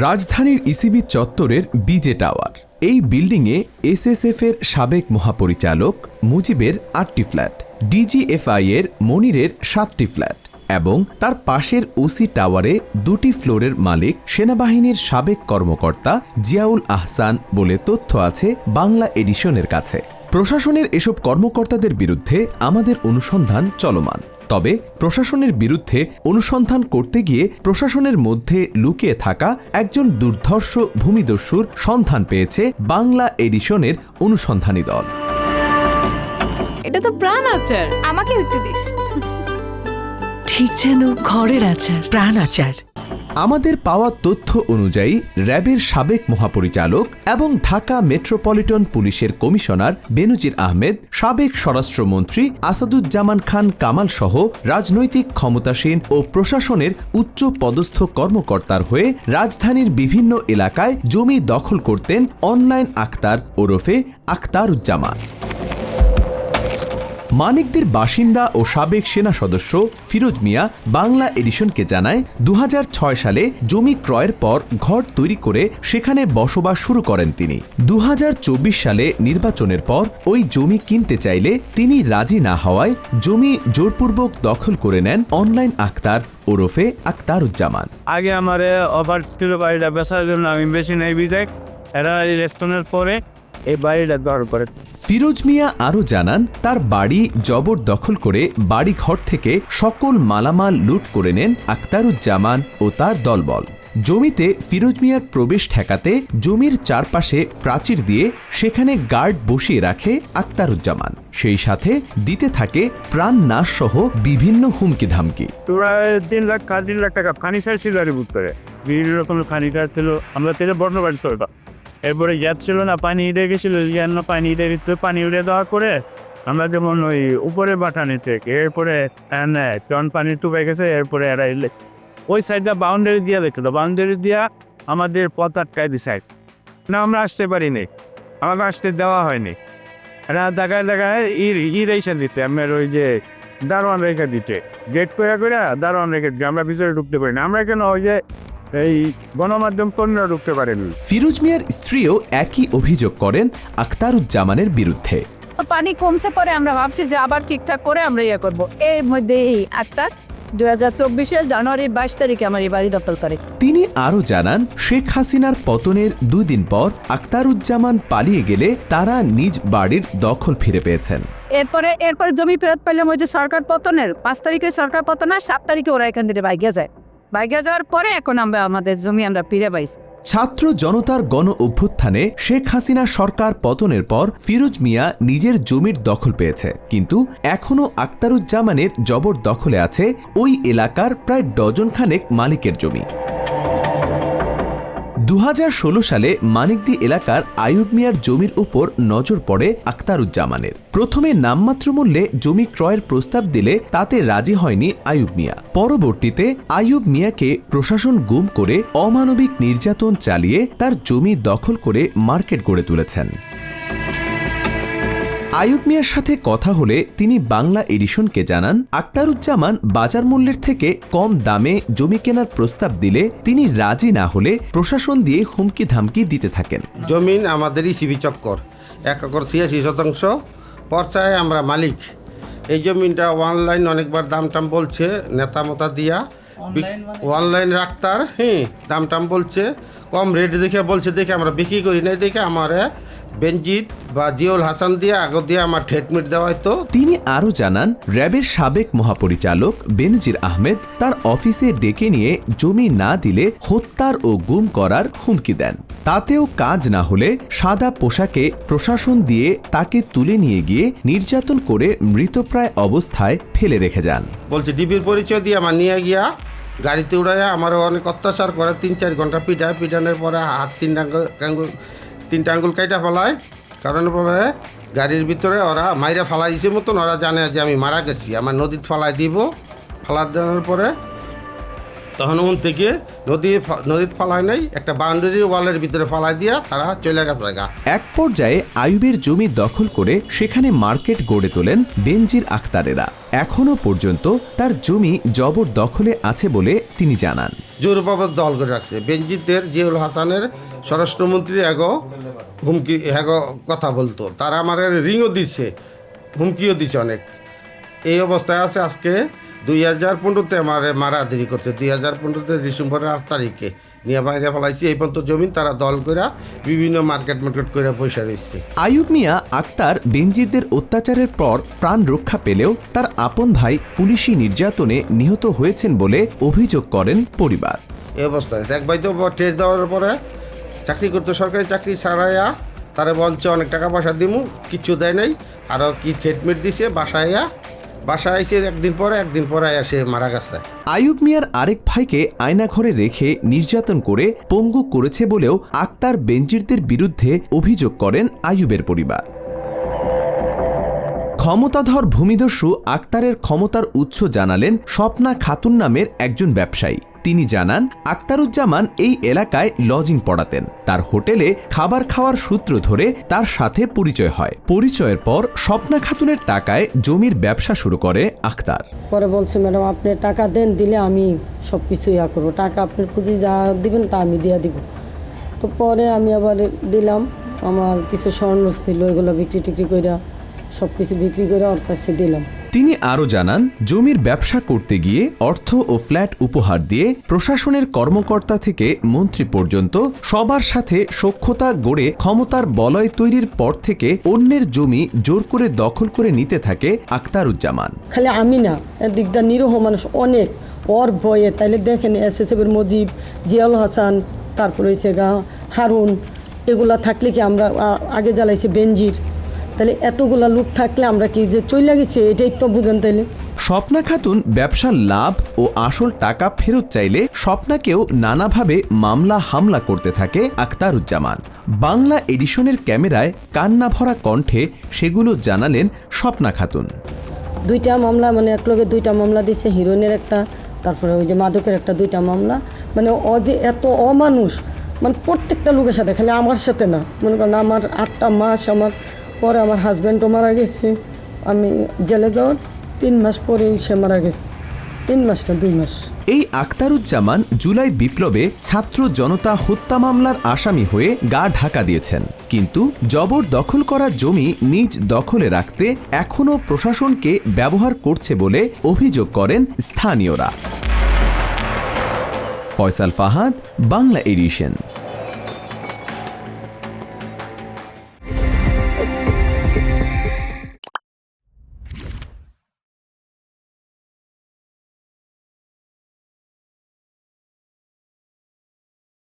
রাজধানীর ইসিবি চত্বরের বিজে টাওয়ার। এই বিল্ডিংয়ে এসএসএফ এর সাবেক মহাপরিচালক মুজিবের ৮টি ফ্ল্যাট, ডিজিএফআই এর মনিরের ৭টি ফ্ল্যাট এবং তার পাশের ওসি টাওয়ারে ২টি ফ্লোরের মালিক সেনাবাহিনীর সাবেক কর্মকর্তা জিয়াউল আহসান বলে তথ্য আছে বাংলা এডিশনের কাছে। প্রশাসনের এসব কর্মকর্তাদের বিরুদ্ধে আমাদের অনুসন্ধান চলমান। তবে প্রশাসনের বিরুদ্ধে অনুসন্ধান করতে গিয়ে প্রশাসনের মধ্যে লুকিয়ে থাকা একজন দুর্ধর্ষ ভূমিদস্যুর সন্ধান পেয়েছে বাংলা এডিশনের অনুসন্ধানী দল। এটা তো প্রাণ আচার, আমাকে একটু দিস। ঠিক যেন ঘরের আচার, প্রাণ আচার। আমাদের পাওয়া তথ্য অনুযায়ী র্যাবের সাবেক মহাপরিচালক এবং ঢাকা মেট্রোপলিটন পুলিশের কমিশনার বেনজির আহমেদ, সাবেক স্বরাষ্ট্রমন্ত্রী আসাদুজ্জামান খান কামাল সহ রাজনৈতিক ক্ষমতাসীন ও প্রশাসনের উচ্চ পদস্থ কর্মকর্তার হয়ে রাজধানীর বিভিন্ন এলাকায় জমি দখল করতেন অনলাইন আক্তার ওরফে আক্তারুজ্জামান। মানিকদের বাসিন্দা ও সাবেক সেনা সদস্য ফিরোজ মিয়া বাংলা এডিশনকে জানায় ২০০৬ সালে জমি ক্রয়ের পর ঘর তৈরি করে সেখানে বসবাস শুরু করেন তিনি। ২০২৪ সালে নির্বাচনের পর ওই জমি কিনতে চাইলে তিনি রাজি না হওয়ায় জমি জোরপূর্বক দখল করে নেন অনলাইন আক্তার ওরফে আক্তারুজ্জামান। আগে আমার অফার ছিল বাড়িটা বেচার জন্য, আমি বেশি নেই বিজায় এরা রেস্টুরেন্টের পরে এই বাড়িটা দখল করে। ফিরোজ মিয়া আরও জানান, তার বাড়ি জবরদখল করে বাড়ি ঘর থেকে সকল মালামাল লুট করে নেন আক্তারুজ্জামান ও তার দলবল। জমিতে ফিরোজ মিয়ার প্রবেশ ঠেকাতে জমির চারপাশে প্রাচীর দিয়ে সেখানে গার্ড বসিয়ে রাখে আক্তারুজ্জামান। সেই সাথে দিতে থাকে প্রাণ নাশ সহ বিভিন্ন হুমকি ধামকি। প্রায় ৩ লাখ টাকা ফার্নিচার ছিল আর উত্তরে বিভিন্ন রকমের ফার্নিচার ছিল। আমরা তেলে বর্ণ বাড়ি চলতাম। এরপরে গ্যাপ ছিল না, পানি উঠে গেছিল, পানি পানি উঠে দেওয়া করে আমরা যেমন ওই উপরে বাটানি থেকে এরপরে টন পানি টুবে গেছে। এরপরে এরা ওই সাইডটা বাউন্ডারি দিয়া দেখতো, বাউন্ডারি দিয়া আমাদের পথ আটকায় দি সাইড না, আমরা আসতে পারিনি, আমাকে আসতে দেওয়া হয়নি। এরা দেখায় রেখা দিতে, আমার ওই যে দারোয়ান রেখা দিতে, গেট করে দারোয়ান রেখে দিতে, আমরা ভিতরে ঢুকতে পারি না। আমরা কেন ওই যে এই গণমাধ্যম কর্মীরা ঢুকতে পারেনি। ফিরোজ মিয়ার স্ত্রীও একই অভিযোগ করেন আক্তারুজ্জামানের বিরুদ্ধে। পানি কমছে পরে আমরা ভাবছি যে আবার ঠিকঠাক করে আমরা ইয়ে করবো। এর মধ্যে এই আক্তার 2024 জানুয়ারির 22 তারিখে আমার এই বাড়ি দখল করে। তিনি আরও জানান, শেখ হাসিনার পতনের 2 দিন পর আক্তারুজ্জামান পালিয়ে গেলে তারা নিজ বাড়ির দখল ফিরে পেয়েছেন। এরপরে জমি ফেরত পাইলাম ওই যে সরকার পতনের 5 তারিখে সরকার পতন হয়, 7 তারিখে ওরা এখান থেকে বাইকে যাওয়ার পরে এখন আমরা আমাদের জমি আমরা ফিরে পাইছি। ছাত্র জনতার গণ অভ্যুত্থানে শেখ হাসিনা সরকার পতনের পর ফিরোজ মিয়া নিজের জমির দখল পেয়েছে, কিন্তু এখনও আক্তারুজ্জামানের জবরদখলে আছে ওই এলাকার প্রায় ডজন খানেক মালিকের জমি। ২০১৬ সালে মানিকদি এলাকার আইয়ুব মিয়ার জমির উপর নজর পড়ে আক্তারুজ্জামানের। প্রথমে নামমাত্র মূল্যে জমি ক্রয়ের প্রস্তাব দিলে তাতে রাজি হয়নি আইয়ুব মিয়া। পরবর্তীতে আইয়ুব মিয়াকে প্রশাসন গুম করে অমানবিক নির্যাতন চালিয়ে তার জমি দখল করে মার্কেট গড়ে তুলেছেন। আইয়ুব মিয়ার সাথে কথা হলে তিনি বাংলা এডিশনকে জানান, আক্তারুজ্জামান বাজার মূল্যের থেকে কম দামে জমি কেনার প্রস্তাব দিলে তিনি রাজি না হলে প্রশাসন দিয়ে হুমকি ধামকি দিতে থাকেন। জমিন আমাদেরই সিবি চক্কর, 1 একর 86% পর্চায় আমরা মালিক। এই জমিনটা অনলাইন অনেকবার দাম টাম বলছে, নেতা মতা দিয়া অনলাইন রাখতার দাম বলছে কম রেট দেখে আমরা বিক্রি করি নাই, দেখে আমার বেনজির বা জিয়াউল হাসান দিয়ে আগে দিয়ে আমার ট্রিটমেন্ট দেওয়া হতো। তিনি আরও জানান, র্যাবের সাবেক মহাপরিচালক বেনজির আহমেদ তার অফিসে ডেকে নিয়ে জমি না দিলে হত্যার ও গুম করার হুমকি দেন। তাতেও কাজ না হলে সাদা পোশাকে প্রশাসন দিয়ে তাকে তুলে নিয়ে গিয়ে নির্যাতন করে মৃতপ্রায় অবস্থায় ফেলে রেখে যান। বলছে ডিবির পরিচয় দিয়ে আমার নিয়ে গিয়া গাড়িতে উড়াইয়া আমারও অনেক অত্যাচার করে, 3-4 ঘন্টা পিটানোর পরে হাত 3টা আঙ্গুল কাইটা ফেলায়। কারণ পরে গাড়ির ভিতরে ওরা মাইরা ফালাই দিছে মতন, ওরা জানে যে আমি মারা গেছি, আমার নদীতে ফালাই দিব। ফালা দেওয়ার পরে তখন ওন থেকে নদীর ফালায় নাই, একটা বাউন্ডারি ওয়ালের ভিতরে ফালাই দিয়া তারা চলে গেছে গা। এক পর্যায়ে আইয়ুবের জমি দখল করে সেখানে মার্কেট গড়ে তোলেন বেনজির আক্তারেরা। এখনও পর্যন্ত তার জমি জবরদখলে আছে বলে তিনি জানান। জোরভাবে দল করে রাখছে। বেনজিরদের জিয়াউল হাসানের স্বরাষ্ট্রমন্ত্রী হুমকি কথা বলতো, তারা আমার রিংও দিচ্ছে, হুমকিও দিচ্ছে অনেক। এই অবস্থায় আছে আজকে 2015-তে আমার মারা দেরি করছে, 2015-তে ডিসেম্বরের 8 তারিখে নিয়ে বাইরে ফেলাইছি। এই পর্যন্ত জমিন তারা দল করে বিভিন্ন মার্কেট করে পয়সা রয়েছে। আইয়ুব মিয়া আক্তার বেনজিরদের অত্যাচারের পর প্রাণ রক্ষা পেলেও তার আপন ভাই পুলিশি নির্যাতনে নিহত হয়েছেন বলে অভিযোগ করেন পরিবার। এই অবস্থায় এক ভাই তো টেস্ট দেওয়ার পরে চাকরি করতে, সরকারি চাকরি ছাড়াইয়া তারা বলছে অনেক টাকা পয়সা দিমু, কিচ্ছু দেয় নাই। আরও কি ট্রিটমেন্ট দিছে, বাসায় এসে একদিন পরে সে মারা গেছে। আইয়ুব মিয়ার আরেক ভাইকে আয়নাঘরে রেখে নির্যাতন করে পঙ্গু করেছে বলেও আক্তার বেনজিরদের বিরুদ্ধে অভিযোগ করেন আইয়ুবের পরিবার। ক্ষমতাধর ভূমিদস্যু আক্তারের ক্ষমতার উৎস জানালেন স্বপ্না খাতুন নামের একজন ব্যবসায়ী। তিনি জানান, আক্তারুজ্জামান এই এলাকায় লজিং পড়াতেন। তার হোটেলে খাবার খাওয়ার সূত্র ধরে তার সাথে পরিচয় হয়। পরিচয়ের পর স্বপ্না খাতুনের টাকায় জমির ব্যবসা শুরু করে আক্তার। পরে বলছে, ম্যাডাম আপনি টাকা দেন, দিলে আমি সব কিছু করবো, টাকা আপনার পুঁজি যা দিবেন তা আমি দিয়ে দিব। তো পরে আমি আবার দিলাম, আমার কিছু স্বর্ণ ছিল, ওইগুলো বিক্রি করে সব কিছু বিক্রি করে ওর কাছে দিলাম। তিনি আরও জানান, জমির ব্যবসা করতে গিয়ে অর্থ ও ফ্ল্যাট উপহার দিয়ে প্রশাসনের কর্মকর্তা থেকে মন্ত্রী পর্যন্ত সবার সাথে সখ্যতা গড়ে ক্ষমতার বলয় তৈরির পর থেকে অন্যের জমি জোর করে দখল করে নিতে থাকে আক্তারুজ্জামান। খালি আমি না, এদিকটা নিরীহ মানুষ অনেক ওর ভয়ে। তাইলে দেখেন এসএসএফের মজিব, জিয়াউল হাসান, তারপরে হয়েছে হারুন, এগুলা থাকলে কি আমরা আগে জ্বালাইছে বেনজির, তাহলে এতগুলা লোক থাকলে আমরা কি যে চলে গেছে, এটাই তো বুঝেন। তাইলে স্বপ্না খাতুন ব্যবসার লাভ ও আসল টাকা ফেরত চাইলে স্বপ্নাকেও নানাভাবে মামলা হামলা করতে থাকে আক্তারুজ্জামান। বাংলা এডিশনের ক্যামেরায় কান্না ভরা কণ্ঠে সেগুলো জানালেন স্বপ্না খাতুন। 2টা মামলা, মানে একলগে 2টা মামলা দিছে, হিরোইনের একটা, তারপরে ওই যে মাদকের একটা, 2টা মামলা। মানে ও যে এত অমানুষ, মানে প্রত্যেকটা লোকের সাথে, খালি আমার সাথে না। মনে করেন আমার 8টা মাস, আমার পরে আমার হাজব্যান্ডও মারা গেছে। আমি জেলে যাওয়ার 3 মাস পরেই সে মারা গেছে, 3 মাস না 2 মাস। এই আক্তারুজ্জামান জুলাই বিপ্লবে ছাত্র জনতা হত্যা মামলার আসামি হয়ে গা ঢাকা দিয়েছেন, কিন্তু জবরদখল করা জমি নিজ দখলে রাখতে এখনও প্রশাসনকে ব্যবহার করছে বলে অভিযোগ করেন স্থানীয়রা। ফয়সাল ফাহাদ, বাংলা এডিশন।